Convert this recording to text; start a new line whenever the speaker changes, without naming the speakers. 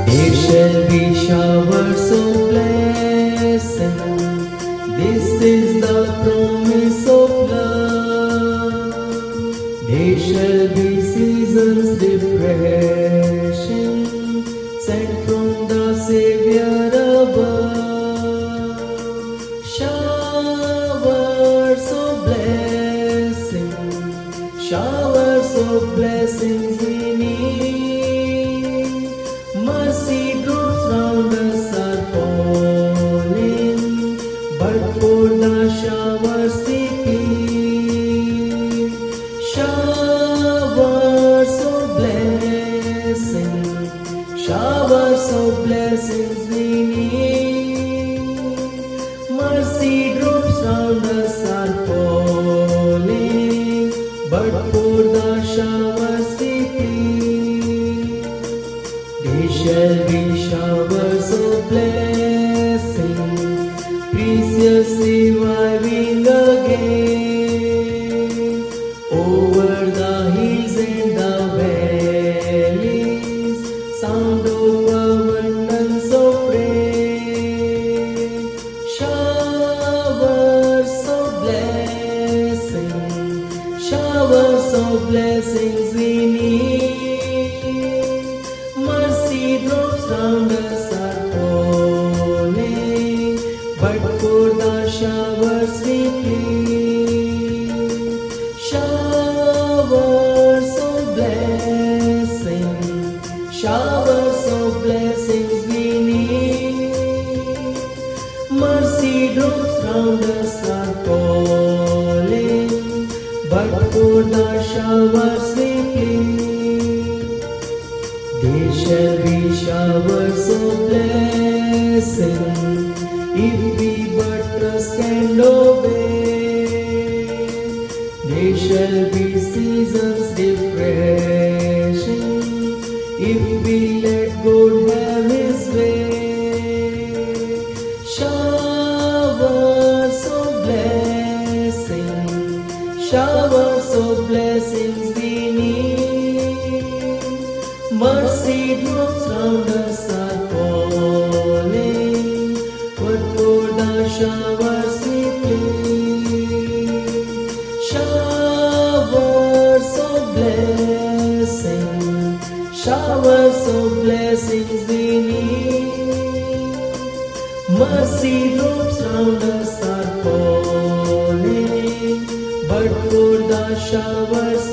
There shall be showers of blessing. This is the promise of love. There shall be seasons refreshing, sent from the Savior above. Showers of blessing, showers of blessings we need. Mercy drops round us are falling, but for the showers we plead. Showers of blessing, showers of blessings we need. Mercy drops round us are falling, but for the showers we plead. There shall be showers of blessing, preciously reviving again, over the hills and the valleys, sound of abundance of rain. Showers of blessing, showers of blessings we need. Mercy drops round us are falling, but for the showers we plead. Showers of blessing, showers of blessings we need. Mercy drops round us are falling, but for the showers we plead. There shall be showers of blessing, if we but trust and obey. There shall be seasons refreshing, if we let God have His way. Showers of blessing, showers of blessings we need. Mercy drops round us are falling, but for the showers we plead. Showers of blessing, showers of blessings we need. Mercy drops round us are falling, but for the showers